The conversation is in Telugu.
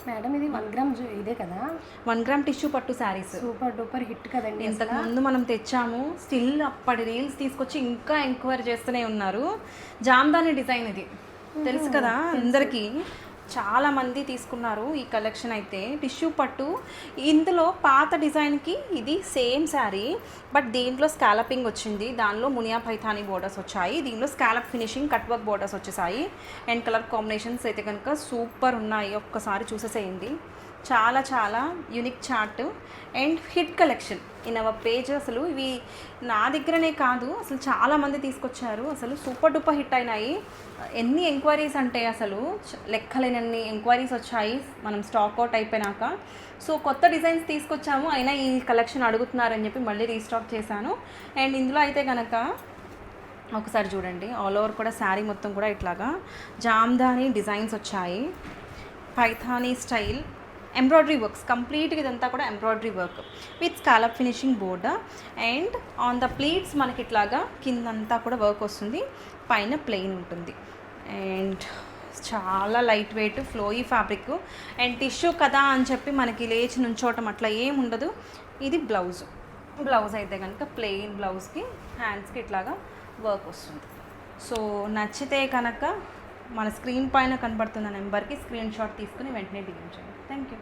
మేడం ఇది 1 గ్రామ్ ఇదే కదా, 1 గ్రామ్ టిష్యూ పట్టు శారీస్ సూపర్ డూపర్ హిట్ కదండి. ఇంతకు ముందు మనం తెచ్చాము, స్టిల్ అప్పటి రీల్స్ తీసుకొచ్చి ఇంకా ఎంక్వైరీ చేస్తూనే ఉన్నారు. జామ్దాని డిజైన్ ఇది తెలుసు కదా అందరికీ, చాలా మంది తీసుకున్నారు ఈ కలెక్షన్. అయితే టిష్యూ పట్టు, ఇందులో పాత డిజైన్కి ఇది సేమ్ శారీ, బట్ దీంట్లో స్కాలపింగ్ వచ్చింది, దానిలో మునియా పైథానీ బోర్డర్స్ వచ్చాయి, దీనిలో scallop finishing cut work borders వచ్చేసాయి. అండ్ కలర్ కాంబినేషన్స్ అయితే కనుక సూపర్ ఉన్నాయి, ఒక్కసారి చూసేసేయండి. చాలా చాలా unique chart and hit collection in our page. అసలు ఇవి నా దగ్గరనే కాదు, అసలు చాలామంది తీసుకొచ్చారు, అసలు సూపర్ డూపర్ హిట్ అయినాయి. ఎన్ని ఎంక్వైరీస్ అంటే అసలు లెక్కలేనన్ని ఎంక్వైరీస్ వచ్చాయి మనం స్టాక్ అవుట్ అయిపోయినాక. సో కొత్త డిజైన్స్ తీసుకొచ్చాము, అయినా ఈ కలెక్షన్ అడుగుతున్నారని చెప్పి మళ్ళీ రీస్టాక్ చేశాను. అండ్ ఇందులో అయితే కనుక ఒకసారి చూడండి, ఆల్ ఓవర్ కూడా శారీ మొత్తం కూడా ఇట్లాగా జామ్దాని డిజైన్స్ వచ్చాయి, పైథానీ స్టైల్ ఎంబ్రాయిడరీ వర్క్స్, కంప్లీట్గా ఇదంతా కూడా embroidery work with scallop finishing border. And on the pleats మనకి ఇట్లాగా కిందంతా కూడా వర్క్ వస్తుంది, పైన ప్లెయిన్ ఉంటుంది. అండ్ చాలా light weight flowy fabric. And tissue కదా అని చెప్పి మనకి లేచి నుంచోవటం అట్లా ఏం ఉండదు. ఇది బ్లౌజ్ అయితే కనుక ప్లెయిన్ బ్లౌజ్కి హ్యాండ్స్కి ఇట్లాగా వర్క్ వస్తుంది. సో నచ్చితే కనుక మన స్క్రీన్ పైన కనబడుతున్న నెంబర్కి స్క్రీన్ షాట్ తీసుకుని వెంటనే డిఎం చేయండి. Thank you.